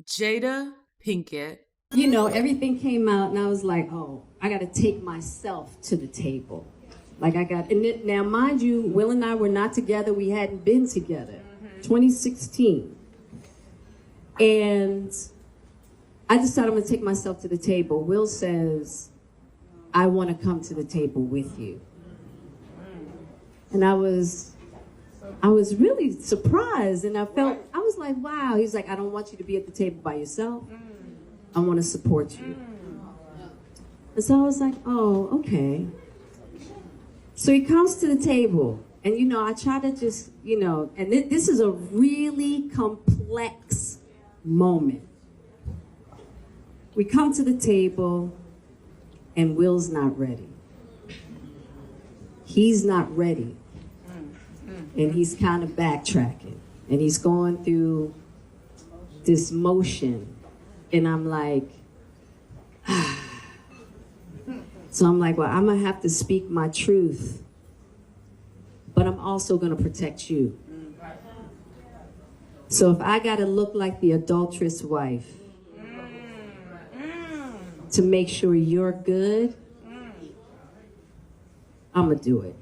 Jada Pinkett. You know, everything came out and I was like, oh, I got to take myself to the table. Now mind you, Will and I were not together. We hadn't been together. 2016. And I decided I'm going to take myself to the table. Will says, I want to come to the table with you. And I was really surprised, and I was like, wow. He's like, I don't want you to be at the table by yourself. I want to support you. And so I was like, oh, okay. So he comes to the table, and I try to just, and this is a really complex moment. We come to the table, and Will's not ready. He's not ready. And he's kind of backtracking. And he's going through this motion. And I'm like, So I'm like, well, I'm going to have to speak my truth. But I'm also going to protect you. So if I got to look like the adulterous wife to make sure you're good, I'm going to do it.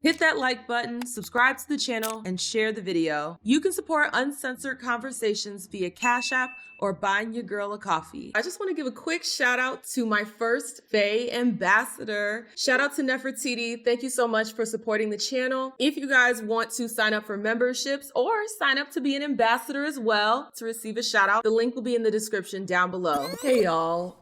Hit that like button, subscribe to the channel, and share the video. You can support uncensored conversations via Cashapp or buying your girl a coffee. I just want to give a quick shout out to my first Faye ambassador. Shout out to Nefertiti. Thank you so much for supporting the channel. If you guys want to sign up for memberships or sign up to be an ambassador as well to receive a shout out, the link will be in the description down below. Hey y'all,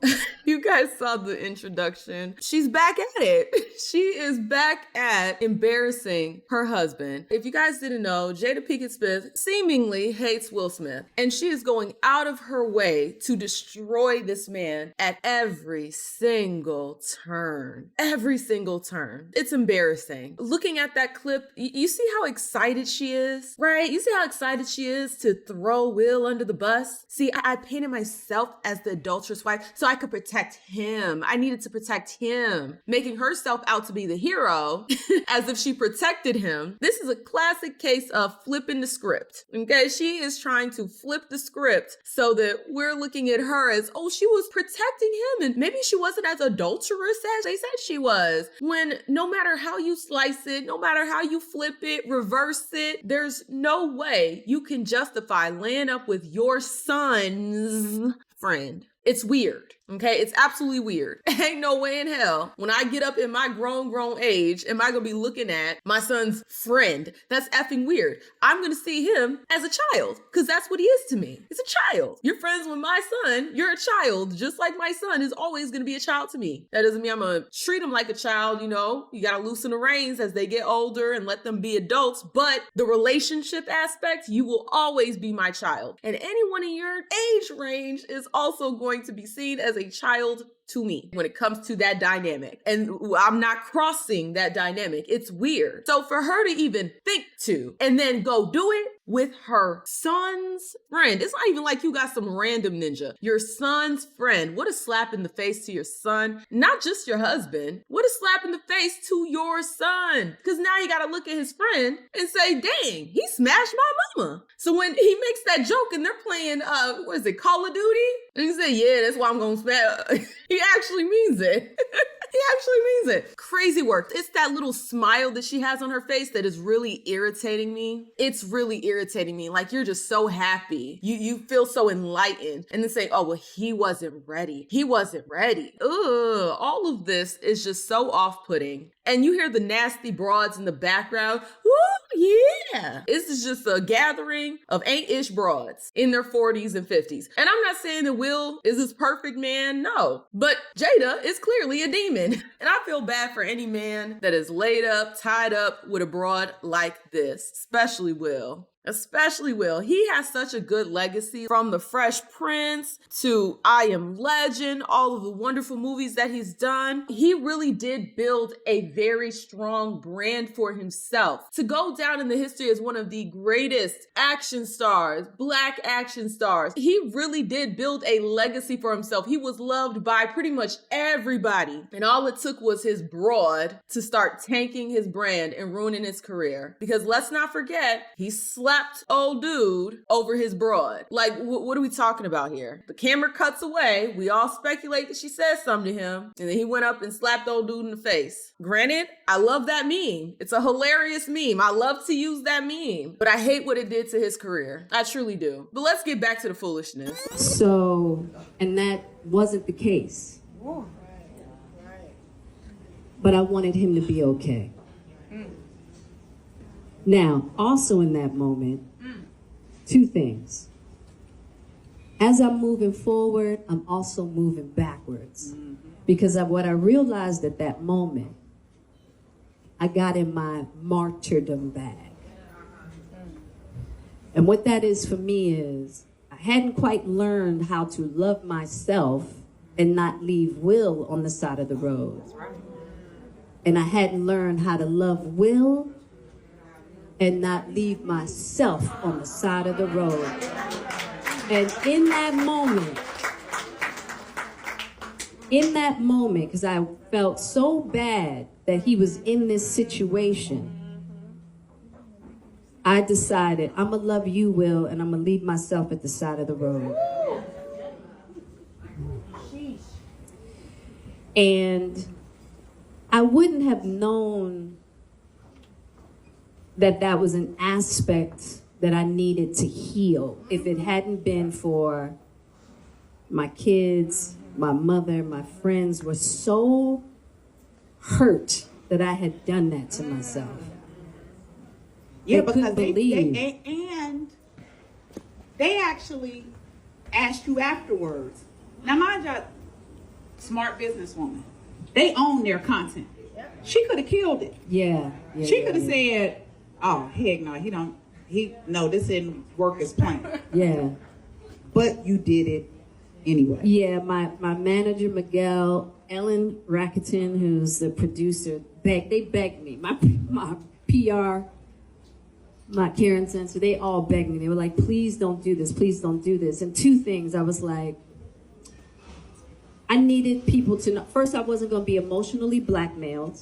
you guys saw the introduction. She's back at it. She is back at embarrassing her husband. If you guys didn't know, Jada Pinkett Smith seemingly hates Will Smith, and she is going out of her way to destroy this man at every single turn. Every single turn. It's embarrassing. Looking at that clip, you see how excited she is, right? You see how excited she is to throw Will under the bus? See, I painted myself as the adulterous wife so I could protect him. I needed to protect him, making herself out to be the hero as if she protected him. This is a classic case of flipping the script, okay? She is trying to flip the script so that we're looking at her as, oh, she was protecting him, and maybe she wasn't as adulterous as they said she was. When no matter how you slice it, no matter how you flip it, reverse it, there's no way you can justify laying up with your son's friend. It's weird, okay? It's absolutely weird. Ain't no way in hell when I get up in my grown age am I gonna be looking at my son's friend. That's effing weird. I'm gonna see him as a child because that's what he is to me. He's a child. You're friends with my son, you're a child, just like my son is always gonna be a child to me. That doesn't mean I'm gonna treat him like a child, You gotta loosen the reins as they get older and let them be adults, but the relationship aspect, you will always be my child. And anyone in your age range is also going to be seen as a child to me when it comes to that dynamic. And I'm not crossing that dynamic. It's weird. So for her to even think to and then go do it with her son's friend, it's not even like you got some random ninja. Your son's friend. What a slap in the face to your son. Not just your husband. What a slap in the face to your son. Because now you got to look at his friend and say, dang, he smashed my mama. So when he makes that joke and they're playing, what is it, Call of Duty? And he say, yeah, that's why I'm going to smash. He actually means it. He actually means it. Crazy work. It's that little smile that she has on her face that is really irritating me. It's really irritating me. Like you're just so happy. You feel so enlightened. And then say, oh, well, he wasn't ready. He wasn't ready. Ugh. All of this is just so off-putting. And you hear the nasty broads in the background. Woo, yeah. This is just a gathering of ain't-ish broads in their 40s and 50s. And I'm not saying that Will is this perfect man. No. But Jada is clearly a demon. And I feel bad for any man that is laid up, tied up with a broad like this, especially Will. Especially Will. He has such a good legacy from The Fresh Prince to I Am Legend, all of the wonderful movies that he's done. He really did build a very strong brand for himself to go down in the history as one of the greatest action stars, Black action stars. He really did build a legacy for himself. He was loved by pretty much everybody. And all it took was his broad to start tanking his brand and ruining his career. Because let's not forget, he slept slapped old dude over his broad. Like, what are we talking about here? The camera cuts away. We all speculate that she said something to him, and then he went up and slapped old dude in the face. Granted, I love that meme. It's a hilarious meme. I love to use that meme, but I hate what it did to his career. I truly do. But let's get back to the foolishness. So, and that wasn't the case. But I wanted him to be okay. Now, also in that moment, two things. As I'm moving forward, I'm also moving backwards. Because of what I realized at that moment, I got in my martyrdom bag. And what that is for me is, I hadn't quite learned how to love myself and not leave Will on the side of the road. And I hadn't learned how to love Will and not leave myself on the side of the road. And in that moment, because I felt so bad that he was in this situation, I decided, I'm gonna love you, Will, and I'm gonna leave myself at the side of the road. And I wouldn't have known that that was an aspect that I needed to heal if it hadn't been for my kids, my mother, my friends were so hurt that I had done that to myself. Yeah, they because they actually asked you afterwards. Now, mind you, smart businesswoman, they own their content. She could have killed it. Yeah. She could have said, "Oh, heck no, no, this didn't work as planned." Yeah. But you did it anyway. Yeah, my manager, Miguel, Ellen Rakuten, who's the producer, they begged me. My PR, my Karen Censor, they all begged me. They were like, please don't do this, please don't do this. And two things, I was like, I needed people to know. First, I wasn't going to be emotionally blackmailed.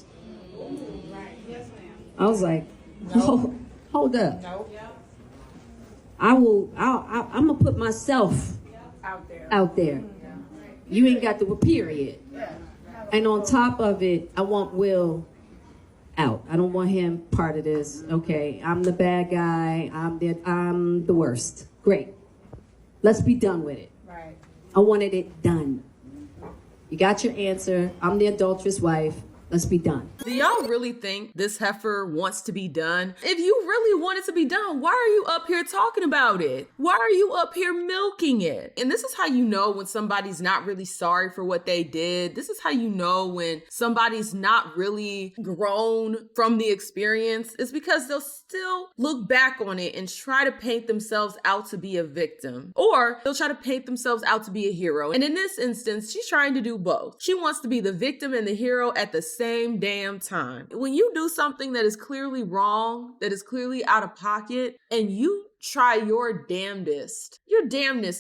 I was like, hold up. I'm going to put myself out there. You ain't got the period. And on top of it, I want Will out. I don't want him part of this. Okay, I'm the bad guy. I'm the worst. Great. Let's be done with it. Right. I wanted it done. You got your answer. I'm the adulterous wife. Let's be done. Do y'all really think this heifer wants to be done? If you really want it to be done, why are you up here talking about it? Why are you up here milking it? And this is how you know when somebody's not really sorry for what they did. This is how you know when somebody's not really grown from the experience. It's because they'll still look back on it and try to paint themselves out to be a victim. Or they'll try to paint themselves out to be a hero. And in this instance, she's trying to do both. She wants to be the victim and the hero at the same damn time. When you do something that is clearly wrong, that is clearly out of pocket, and you try your damnedest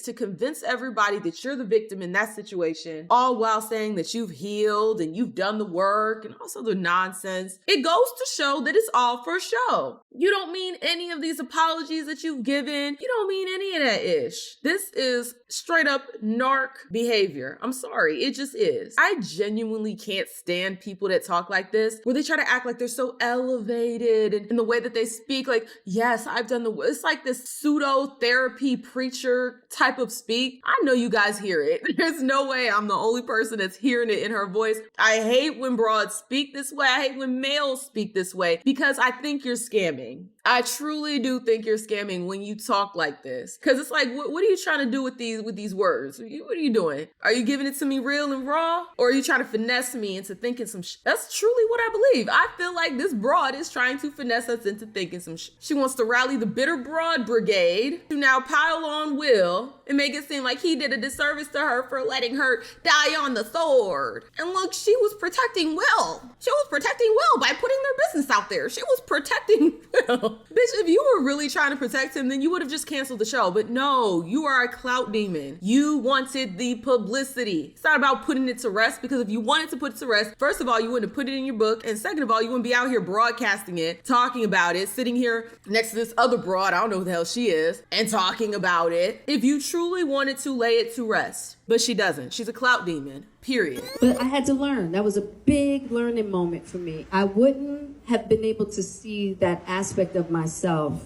to convince everybody that you're the victim in that situation, all while saying that you've healed and you've done the work and also the nonsense, it goes to show that it's all for show. You don't mean any of these apologies that you've given. You don't mean any of that ish. This is straight up narc behavior. I'm sorry, it just is. I genuinely can't stand people that talk like this, where they try to act like they're so elevated and in the way that they speak, like, yes, I've done the work. It's like this pseudo therapy preacher type of speak. I know you guys hear it. There's no way I'm the only person that's hearing it in her voice. I hate when broads speak this way. I hate when males speak this way because I think you're scamming. I truly do think you're scamming when you talk like this. Because it's like, what are you trying to do with these words? What are you doing? Are you giving it to me real and raw? Or are you trying to finesse me into thinking some shit? That's truly what I believe. I feel like this broad is trying to finesse us into thinking some shit. She wants to rally the bitter broad brigade to now pile on Will and make it seem like he did a disservice to her for letting her die on the sword. And look, she was protecting Will. She was protecting Will by putting their business out there. She was protecting Will. Bitch, if you were really trying to protect him, then you would have just canceled the show. But no, you are a clout demon. You wanted the publicity. It's not about putting it to rest, because if you wanted to put it to rest, first of all, you wouldn't have put it in your book. And second of all, you wouldn't be out here broadcasting it, talking about it, sitting here next to this other broad, I don't know who the hell she is, and talking about it. If you truly wanted to lay it to rest. But she doesn't. She's a clout demon, period. But I had to learn. That was a big learning moment for me. I wouldn't have been able to see that aspect of myself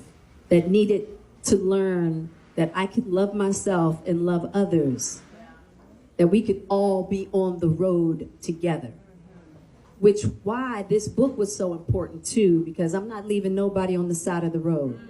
that needed to learn that I could love myself and love others, that we could all be on the road together. Which why this book was so important too, because I'm not leaving nobody on the side of the road.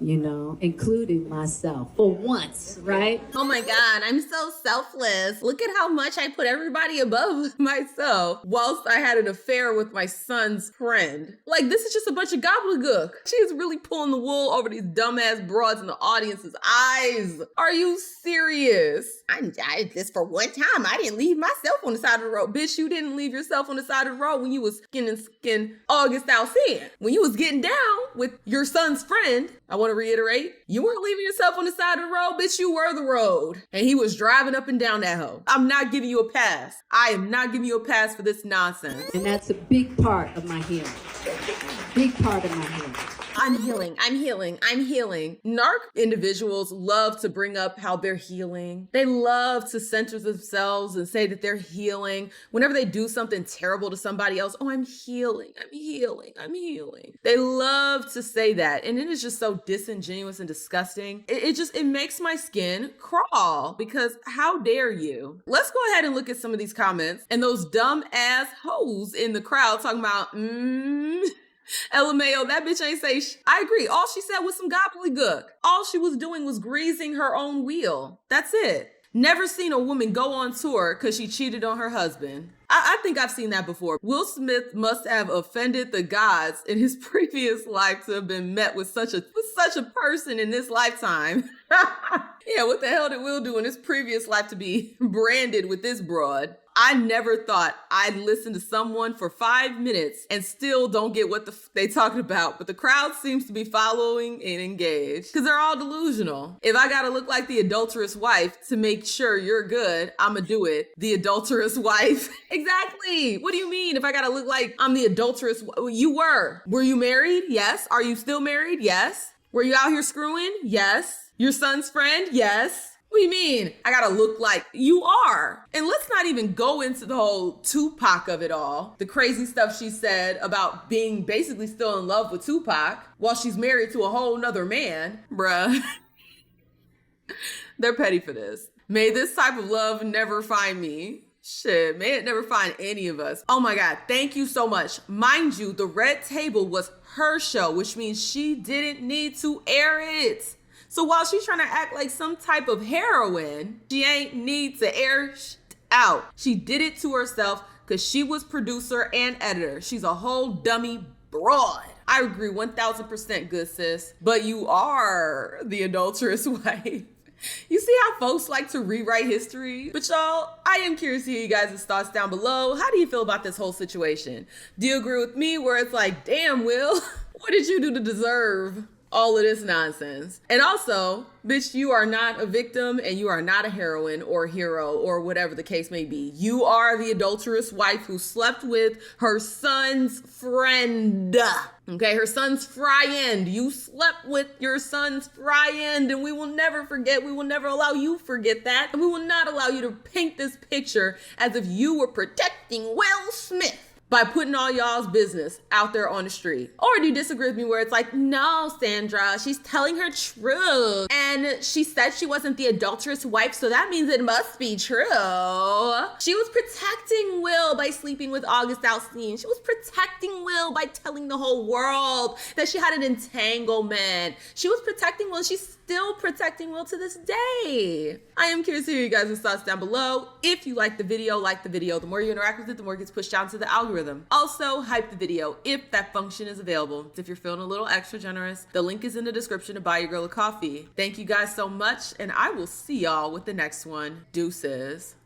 You know, including myself for once, right? Oh my God, I'm so selfless. Look at how much I put everybody above myself whilst I had an affair with my son's friend. Like, this is just a bunch of gobbledygook. She is really pulling the wool over these dumbass broads in the audience's eyes. Are you serious? I just for one time, I didn't leave myself on the side of the road. Bitch, you didn't leave yourself on the side of the road when you was skin August Alcine. When you was getting down with your son's friend, I want to reiterate, you weren't leaving yourself on the side of the road, bitch, you were the road. And he was driving up and down that hoe. I'm not giving you a pass. I am not giving you a pass for this nonsense. And that's a big part of my healing. Big part of my healing. I'm healing, I'm healing, I'm healing. Narc individuals love to bring up how they're healing. They love to center themselves and say that they're healing. Whenever they do something terrible to somebody else, oh, I'm healing, I'm healing, I'm healing. They love to say that. And it is just so disingenuous and disgusting. It makes my skin crawl, because how dare you? Let's go ahead and look at some of these comments and those dumb ass hoes in the crowd talking about, LMAO, that bitch ain't say I agree. All she said was some gobbledygook. All she was doing was greasing her own wheel. That's it. Never seen a woman go on tour because she cheated on her husband. I think I've seen that before. Will Smith must have offended the gods in his previous life to have been met with such a person in this lifetime. Yeah, what the hell did Will do in his previous life to be branded with this broad? I never thought I'd listen to someone for 5 minutes and still don't get what they talking about, but the crowd seems to be following and engaged because they're all delusional. If I gotta look like the adulterous wife to make sure you're good, I'ma do it. The adulterous wife. Exactly. What do you mean if I gotta look like I'm the adulterous? You were. Were you married? Yes. Are you still married? Yes. Were you out here screwing? Yes. Your son's friend? Yes. What do you mean? I gotta look like you are? And let's not even go into the whole Tupac of it all. The crazy stuff she said about being basically still in love with Tupac while she's married to a whole nother man. Bruh. They're petty for this. May this type of love never find me. Shit, may it never find any of us. Oh my God, thank you so much. Mind you, the Red Table was her show, which means she didn't need to air it. So while she's trying to act like some type of heroine, she ain't need to air out. She did it to herself because she was producer and editor. She's a whole dummy broad. I agree 1000%, good sis. But you are the adulterous wife. You see how folks like to rewrite history? But y'all, I am curious to hear you guys' thoughts down below. How do you feel about this whole situation? Do you agree with me where it's like, damn, Will, what did you do to deserve all of this nonsense? And also, bitch, you are not a victim and you are not a heroine or hero or whatever the case may be. You are the adulterous wife who slept with her son's friend. Okay, her son's friend. You slept with your son's friend, and we will never forget. We will never allow you to forget that. And we will not allow you to paint this picture as if you were protecting Will Smith by putting all y'all's business out there on the street. Or do you disagree with me where it's like, no, Sandra, she's telling her truth. And she said she wasn't the adulterous wife, so that means it must be true. She was protecting Will by sleeping with August Alsine. She was protecting Will by telling the whole world that she had an entanglement. She was protecting Will. She's still protecting Will to this day. I am curious to hear you guys' thoughts down below. If you like the video, like the video. The more you interact with it, the more it gets pushed down to the algorithm. Also, hype the video if that function is available. If you're feeling a little extra generous, the link is in the description to buy your girl a coffee. Thank you guys so much, and I will see y'all with the next one. Deuces.